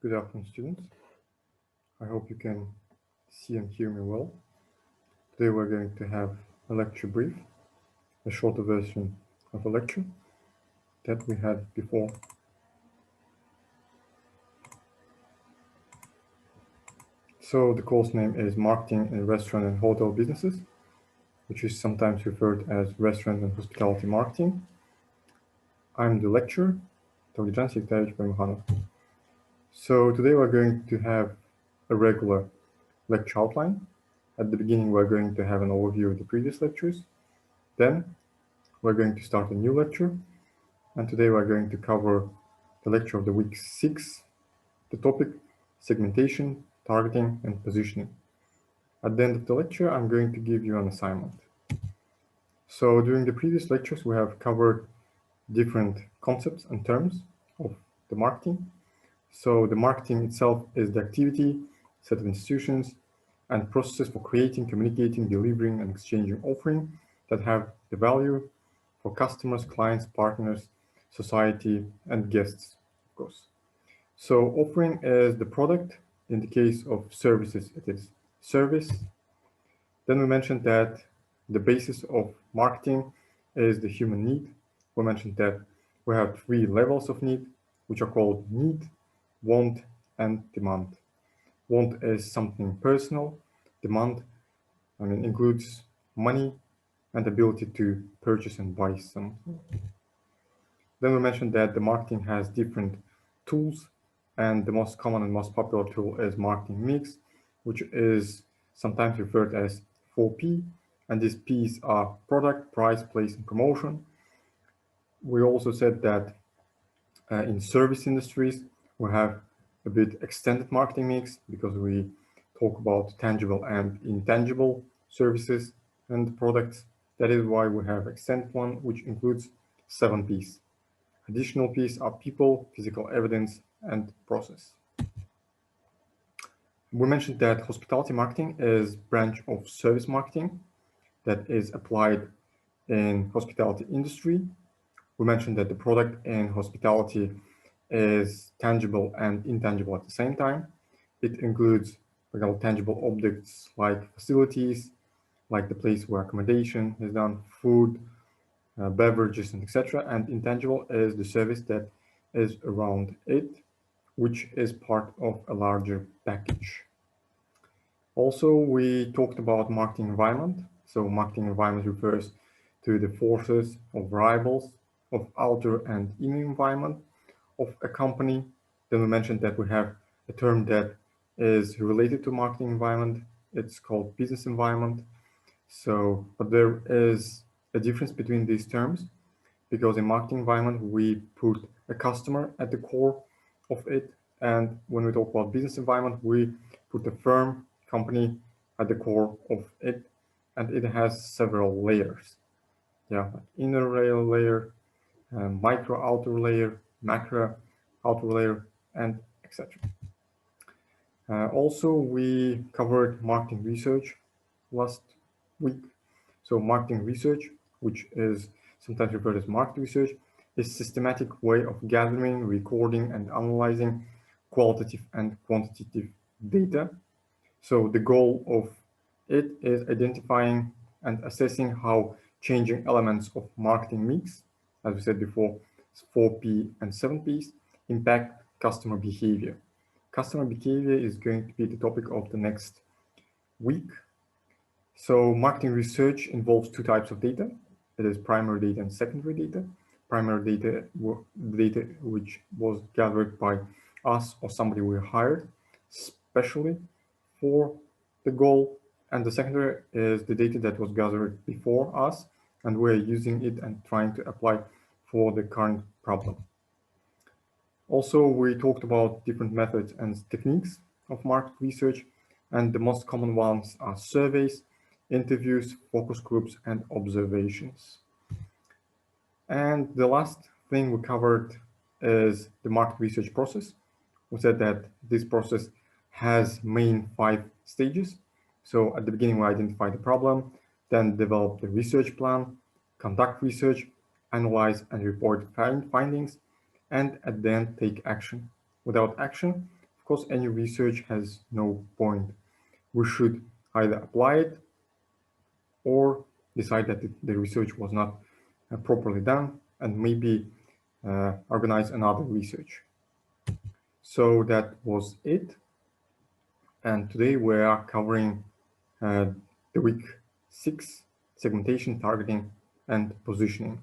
Good afternoon, students. I hope you can see and hear me well. Today we're going to have a lecture brief, a shorter version of a lecture that we had before. So the course name is Marketing in Restaurant and Hotel Businesses, which is sometimes referred as Restaurant and Hospitality Marketing. I'm the lecturer, Toljan Sektarovich Permukhanov. So today we're going to have a regular lecture outline. At the beginning, we're going to have an overview of the previous lectures. Then we're going to start a new lecture. And today we're going to cover the lecture of the week 6, the topic segmentation, targeting, and positioning. At the end of the lecture, I'm going to give you an assignment. So during the previous lectures, we have covered different concepts and terms of the marketing. So the marketing itself is the activity, set of institutions, and processes for creating, communicating, delivering, and exchanging offering that have the value for customers, clients, partners, society, and guests, of course. So offering is the product. In the case of services, it is service. Then we mentioned that the basis of marketing is the human need. We mentioned that we have 3 levels of need, which are called need, want, and demand. Want is something personal. Demand, includes money and ability to purchase and buy something. Then we mentioned that the marketing has different tools, and the most common and most popular tool is marketing mix, which is sometimes referred as 4P, and these P's are product, price, place, and promotion. We also said that in service industries, we have a bit extended marketing mix because we talk about tangible and intangible services and products. That is why we have extended one, which includes 7 P's. Additional P's are people, physical evidence, and process. We mentioned that hospitality marketing is a branch of service marketing that is applied in hospitality industry. We mentioned that the product in hospitality is tangible and intangible at the same time. It includes, for example, tangible objects like facilities, like the place where accommodation is done, food, beverages, and etc. And intangible is the service that is around it, which is part of a larger package. Also, we talked about marketing environment. So marketing environment refers to the forces or variables of outer and inner environment of a company. Then we mentioned that we have a term that is related to marketing environment. It's called business environment. So, but there is a difference between these terms, because in marketing environment, we put a customer at the core of it. And when we talk about business environment, we put the firm, company at the core of it. And it has several layers. Yeah, like inner layer, micro outer layer, macro outer layer, and etc. Also, we covered marketing research last week. So marketing research, which is sometimes referred as market research, is a systematic way of gathering, recording, and analyzing qualitative and quantitative data. So the goal of it is identifying and assessing how changing elements of marketing mix, as we said before, 4P and 7Ps, impact customer behavior. Customer behavior is going to be the topic of the next week. So marketing research involves 2 types of data. It is primary data and secondary data. Primary data, data which was gathered by us or somebody we hired specially for the goal. And the secondary is the data that was gathered before us, and we're using it and trying to apply for the current problem. Also, we talked about different methods and techniques of market research, and the most common ones are surveys, interviews, focus groups, and observations. And the last thing we covered is the market research process. We said that this process has main 5 stages. So at the beginning, we identify the problem, then develop the research plan, conduct research, analyze and report findings, and at the end take action. Without action, of course, any research has no point. We should either apply it or decide that the research was not properly done and maybe organize another research. So that was it. And today we are covering the week 6, segmentation, targeting, and positioning.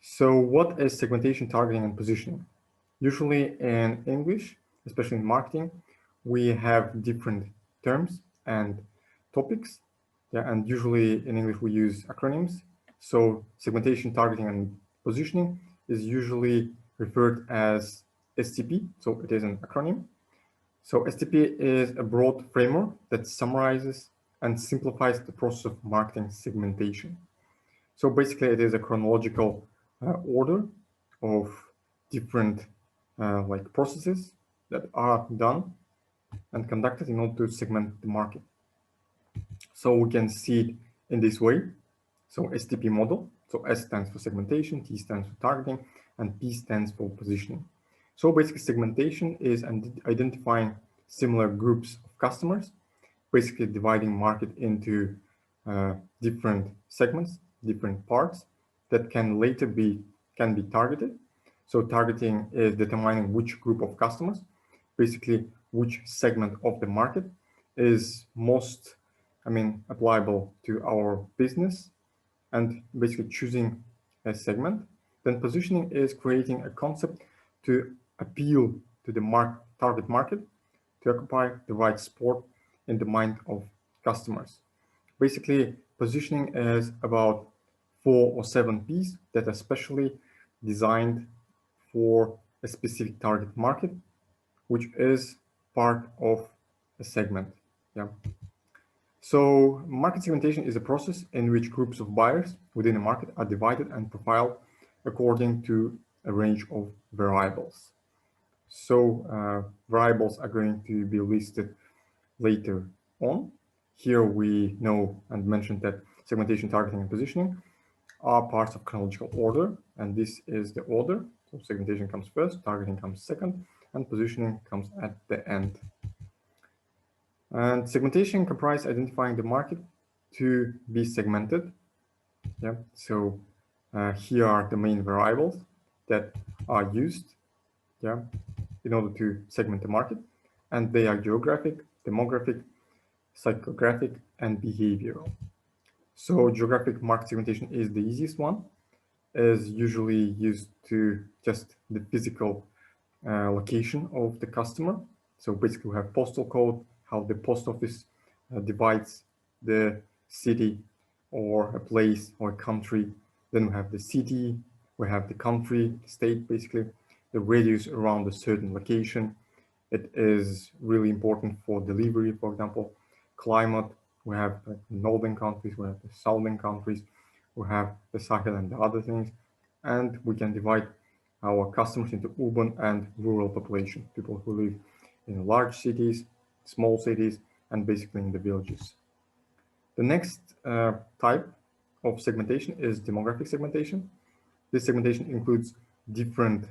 So what is segmentation, targeting, and positioning? Usually in English, especially in marketing, we have different terms and topics. Yeah, and usually in English we use acronyms. So segmentation, targeting, and positioning is usually referred as STP. So it is an acronym. So STP is a broad framework that summarizes and simplifies the process of marketing segmentation. So basically it is a chronological order of different like processes that are done and conducted in order to segment the market. So we can see it in this way. So STP model. So S stands for segmentation, T stands for targeting, and P stands for positioning. So basically segmentation is identifying similar groups of customers, basically dividing market into different segments, different parts that can later be targeted. So targeting is determining which group of customers, basically which segment of the market is most, applicable to our business, and basically choosing a segment. Then positioning is creating a concept to appeal to the target market, to occupy the right spot in the mind of customers. Basically, positioning is about 4 or 7 P's that are specially designed for a specific target market, which is part of a segment. Yeah. So market segmentation is a process in which groups of buyers within a market are divided and profiled according to a range of variables. So variables are going to be listed later on. Here we know and mentioned that segmentation, targeting, and positioning are parts of chronological order, and this is the order. So segmentation comes first, targeting comes second, and positioning comes at the end. And segmentation comprises identifying the market to be segmented. Yeah. So here are the main variables that are used, yeah, in order to segment the market, and they are geographic, demographic, psychographic, and behavioral. So geographic market segmentation is the easiest one, is usually used to just the physical location of the customer. So basically we have postal code, how the post office divides the city or a place or a country. Then we have the city, we have the country, state, basically the radius around a certain location. It is really important for delivery, for example. Climate, we have northern countries, we have the southern countries, we have the Sahel and the other things. And we can divide our customers into urban and rural population, people who live in large cities, small cities, and basically in the villages. The next type of segmentation is demographic segmentation. This segmentation includes different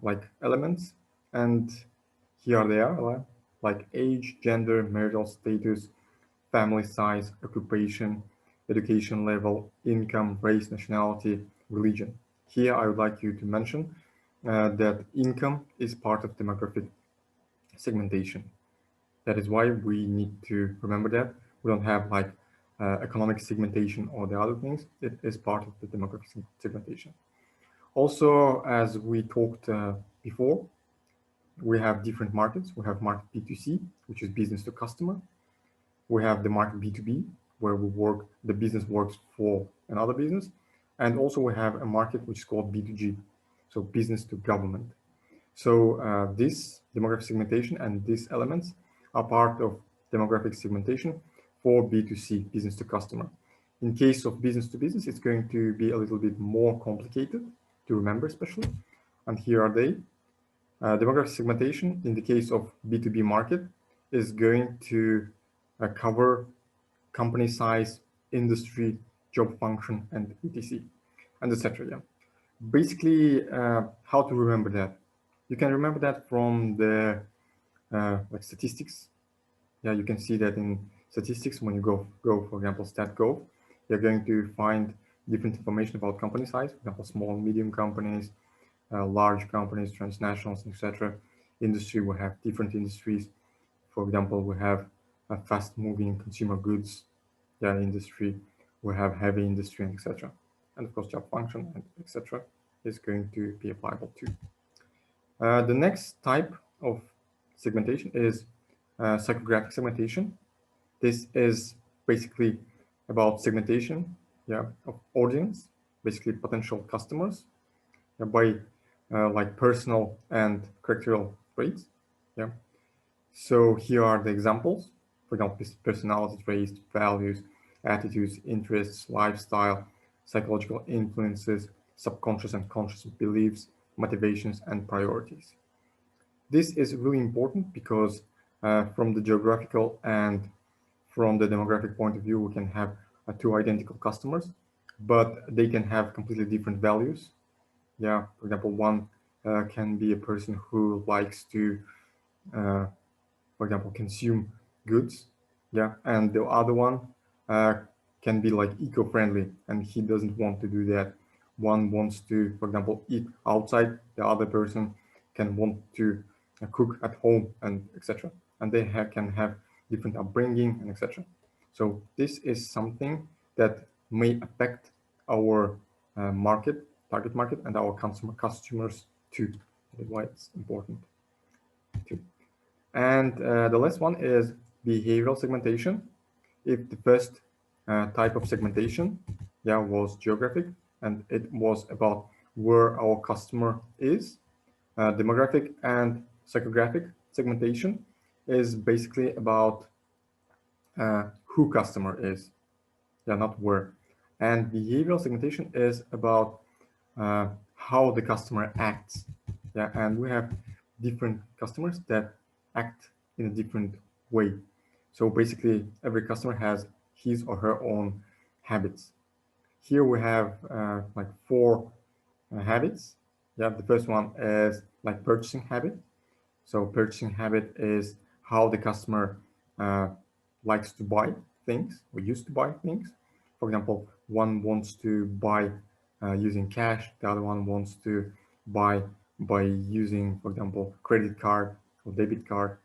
like elements, and here they are, like age, gender, marital status, family size, occupation, education level, income, race, nationality, religion. Here I would like you to mention that income is part of demographic segmentation. That is why we need to remember that. We don't have like economic segmentation or the other things. It is part of the demographic segmentation. Also, as we talked before, we have different markets. We have market B2C, which is business to customer. We have the market B2B, where the business works for another business. And also we have a market which is called B2G, so business to government. So this demographic segmentation and these elements are part of demographic segmentation for B2C, business to customer. In case of business to business, it's going to be a little bit more complicated to remember, especially. And here are they. Demographic segmentation in the case of B2B market is going to cover company size, industry, job function, and etc. And etc. Yeah. Basically, how to remember that? You can remember that from the like statistics. Yeah, you can see that in statistics when you go for example, StatGov, you're going to find different information about company size, for example, small and medium companies, large companies, transnationals, etc. Industry, we have different industries. For example, we have a fast-moving consumer goods industry, we have heavy industry, etc. And of course, job function, and etc. is going to be applicable too. The next type of segmentation is psychographic segmentation. This is basically about segmentation, of audience, basically potential customers, by like personal and characterial traits. Yeah. So here are the examples. For example, personality traits, values, attitudes, interests, lifestyle, psychological influences, subconscious and conscious beliefs, motivations, and priorities. This is really important because from the geographical and from the demographic point of view, we can have two identical customers, but they can have completely different values. Yeah, for example, one can be a person who likes to, for example, consume goods. Yeah, and the other one uh, can be like eco-friendly, and he doesn't want to do that. One wants to, for example, eat outside. The other person can want to cook at home, and etc. And they can have different upbringing and etc. So this is something that may affect our target market, and our customers too. That's why it's important too. And the last one is behavioral segmentation. If the first type of segmentation, was geographic, and it was about where our customer is, demographic and psychographic segmentation is basically about who customer is, not where. And behavioral segmentation is about how the customer acts. And we have different customers that act in a different way. So basically, every customer has his or her own habits. Here we have like 4 habits. The first one is like purchasing habit. So purchasing habit is how the customer likes to buy things or used to buy things. For example, one wants to buy using cash, the other one wants to buy by using, for example, credit card or debit card.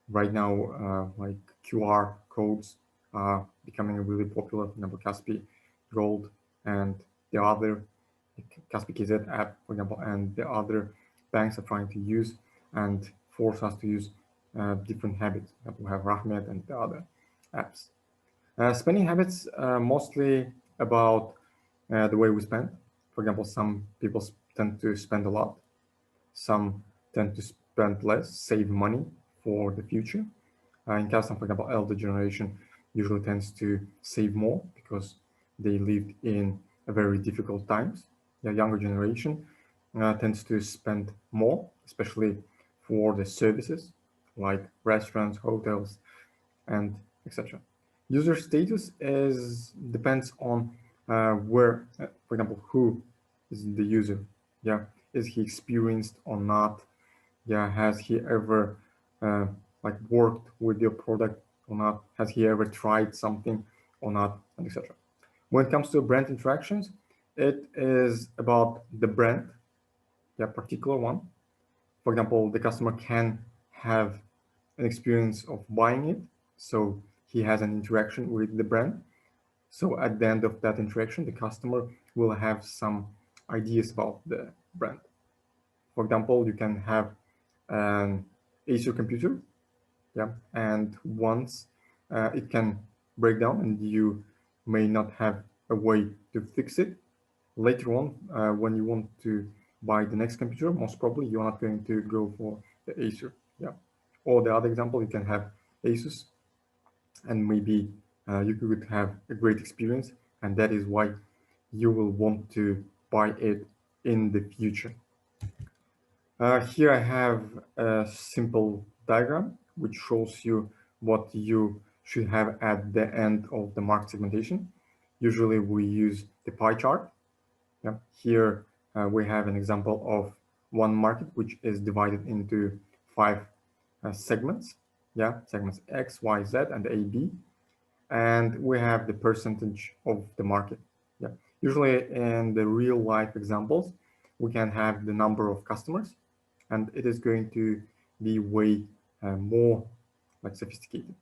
Right now, like QR codes are becoming really popular. For example, Kaspi Gold and the other Kaspi KZ app, for example, and the other banks are trying to use and force us to use different habits. We have Rahmet and the other apps. Spending habits mostly about the way we spend. For example, some people tend to spend a lot. Some tend to spend less, save money for the future. In Kazakhstan, for example, elder generation usually tends to save more because they lived in a very difficult times. The younger generation tends to spend more, especially for the services like restaurants, hotels, and etc. User status depends on where, for example, who is the user. Is he experienced or not? Has he ever like worked with your product or not? Has he ever tried something or not, and etc. When it comes to brand interactions, it is about the brand, particular one. For example, the customer can have an experience of buying it, so he has an interaction with the brand. So at the end of that interaction, the customer will have some ideas about the brand. For example, you can have an Acer computer, and once it can break down and you may not have a way to fix it, later on, when you want to buy the next computer, most probably you're not going to go for the Acer. Or the other example, you can have Asus, and maybe you could have a great experience, and that is why you will want to buy it in the future. Here I have a simple diagram which shows you what you should have at the end of the market segmentation. Usually we use the pie chart. Here we have an example of one market which is divided into 5 segments. Yeah, segments X, Y, Z, and A, B. And we have the percentage of the market. Yeah, usually in the real life examples, we can have the number of customers, and it is going to be way more like sophisticated.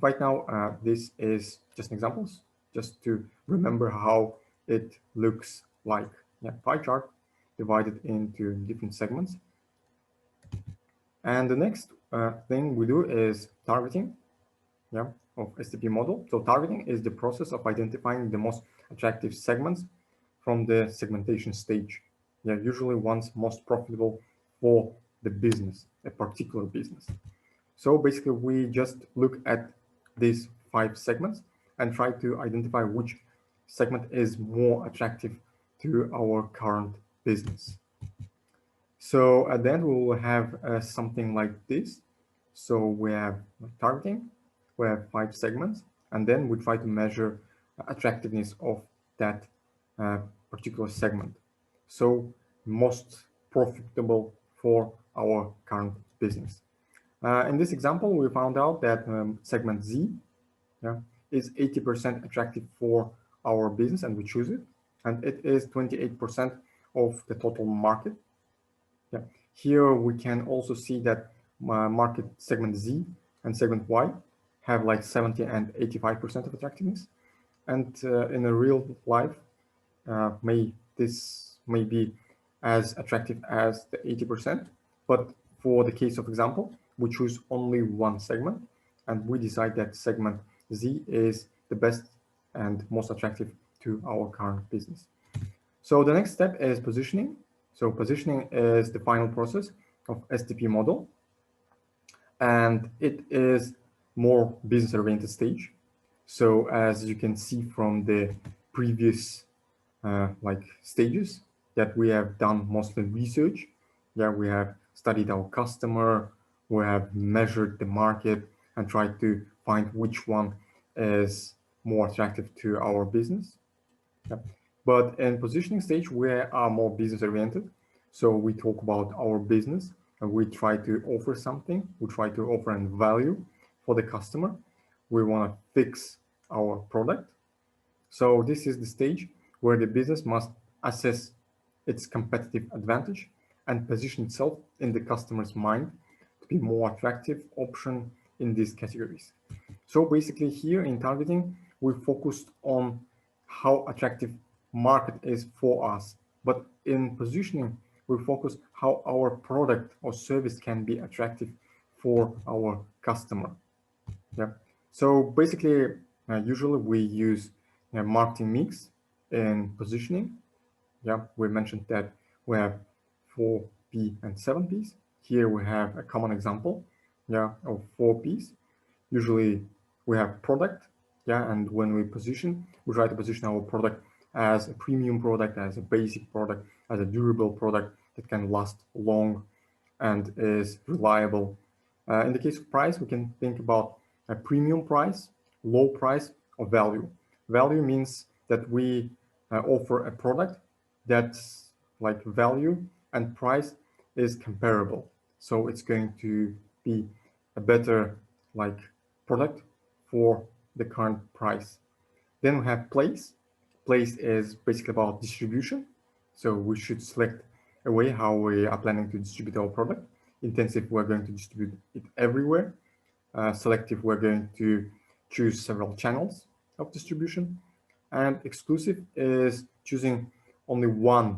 Right now, this is just examples, just to remember how it looks like. Yeah, pie chart divided into different segments. And the next thing we do is targeting, yeah, of STP model. So targeting is the process of identifying the most attractive segments from the segmentation stage. Yeah, usually ones most profitable for the business, a particular business. So basically, we just look at these 5 segments and try to identify which segment is more attractive to our current business. So at the end, we will have something like this. So we have targeting, we have 5 segments, and then we try to measure attractiveness of that particular segment. So most profitable for our current business. In this example, we found out that segment Z, yeah, is 80% attractive for our business, and we choose it. And it is 28% of the total market. Yeah. Here we can also see that market segment Z and segment Y have like 70 and 85% of attractiveness. And in a real life, this may be as attractive as the 80%. But for the case of example, we choose only one segment, and we decide that segment Z is the best and most attractive to our current business. So the next step is positioning. So positioning is the final process of STP model, and it is more business-oriented stage. So as you can see from the previous like stages, that we have done mostly research. Yeah, we have studied our customer, we have measured the market and tried to find which one is more attractive to our business. Yeah. But in positioning stage, we are more business oriented. So we talk about our business and we try to offer something. We try to offer a value for the customer. We want to fix our product. So this is the stage where the business must assess its competitive advantage and position itself in the customer's mind to be more attractive option in these categories. So basically here in targeting, we focused on how attractive market is for us. But in positioning, we focus how our product or service can be attractive for our customer. Yeah. So basically, usually we use a marketing mix in positioning. Yeah, we mentioned that we have 4P and 7Ps. Here we have a common example, yeah, of 4Ps. Usually we have product, yeah, and when we position, we try to position our product as a premium product, as a basic product, as a durable product that can last long and is reliable. In the case of price, we can think about a premium price, low price, or value. Value means that we offer a product that's like value and price is comparable. So it's going to be a better like product for the current price. Then we have place. Place is basically about distribution. So we should select a way how we are planning to distribute our product. Intensive, we're going to distribute it everywhere. Selective, we're going to choose several channels of distribution. And exclusive is choosing only one,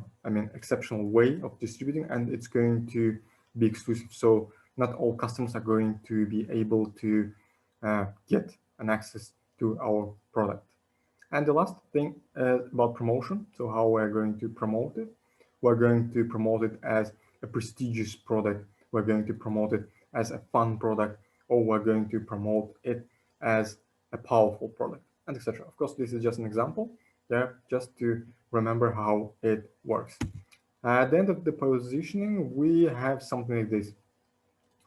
exceptional way of distributing, and it's going to be exclusive. So not all customers are going to be able to get an access to our product. And the last thing is about promotion. So how we're going to promote it. We're going to promote it as a prestigious product. We're going to promote it as a fun product, or we're going to promote it as a powerful product, and etc. Of course, this is just an example, yeah, just to remember how it works. At the end of the positioning, we have something like this.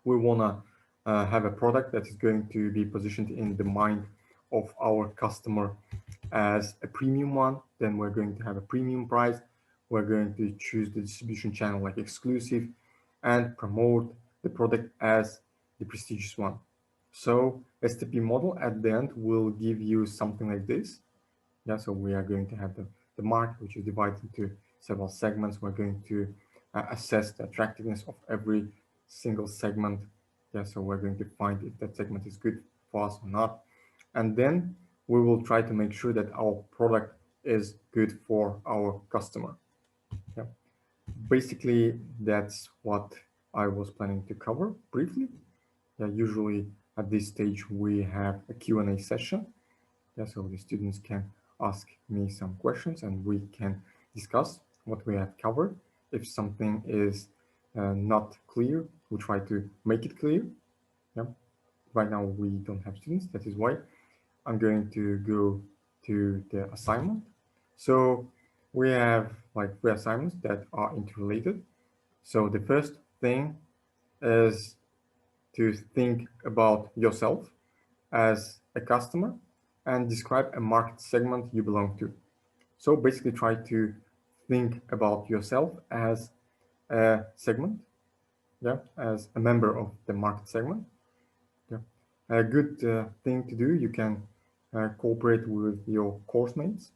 We want to have a product that is going to be positioned in the mind of our customer as a premium one. Then we're going to have a premium price. we're going to choose the distribution channel like exclusive and promote the product as the prestigious one. So STP model at the end will give you something like this. Yeah, so we are going to have the market, which is divided into several segments. We're going to assess the attractiveness of every single segment. Yeah, so we're going to find if that segment is good for us or not. And then we will try to make sure that our product is good for our customer. Yeah. Basically, that's what I was planning to cover briefly. Yeah, usually at this stage, we have a Q&A session. Yeah, so the students can ask me some questions and we can discuss what we have covered. If something is not clear, we try to make it clear. Yeah. Right now we don't have students. That is why I'm going to go to the assignment. So we have like 3 assignments that are interrelated. So the first thing is to think about yourself as a customer and describe a market segment you belong to. So basically try to think about yourself as a segment, yeah, as a member of the market segment. Yeah. A good thing to do, you can cooperate with your course mates,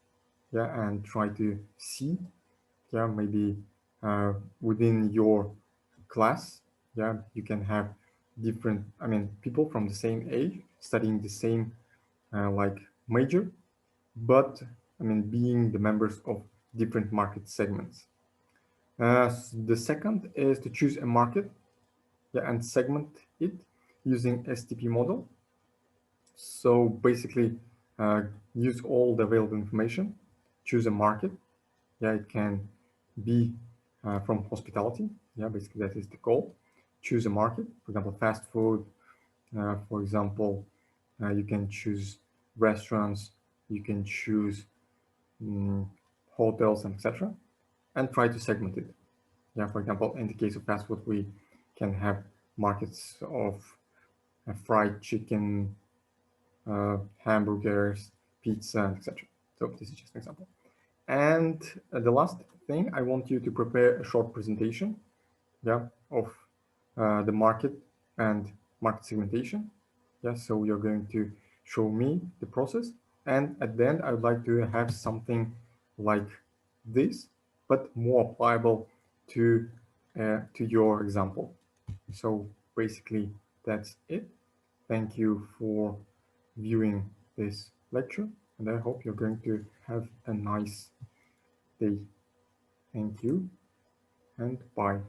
yeah, and try to see, yeah, maybe within your class, yeah, you can have different, I mean, people from the same age studying the same like major, but I mean, being the members of different market segments. The second is to choose a market, yeah, and segment it using STP model. So basically, use all the available information, choose a market. Yeah, it can be from hospitality. Yeah, basically that is the goal. Choose a market, for example, fast food. For example, you can choose restaurants. You can choose hotels and etc. And try to segment it. Yeah, for example, in the case of fast food, we can have markets of fried chicken, hamburgers, pizza, etc. So this is just an example. And the last thing, I want you to prepare a short presentation, yeah, of the market and market segmentation. Yeah, so you're going to show me the process, and at the end, I would like to have something like this, but more applicable to your example. So basically, that's it. Thank you for viewing this lecture, and I hope you're going to have a nice day. Thank you, and bye.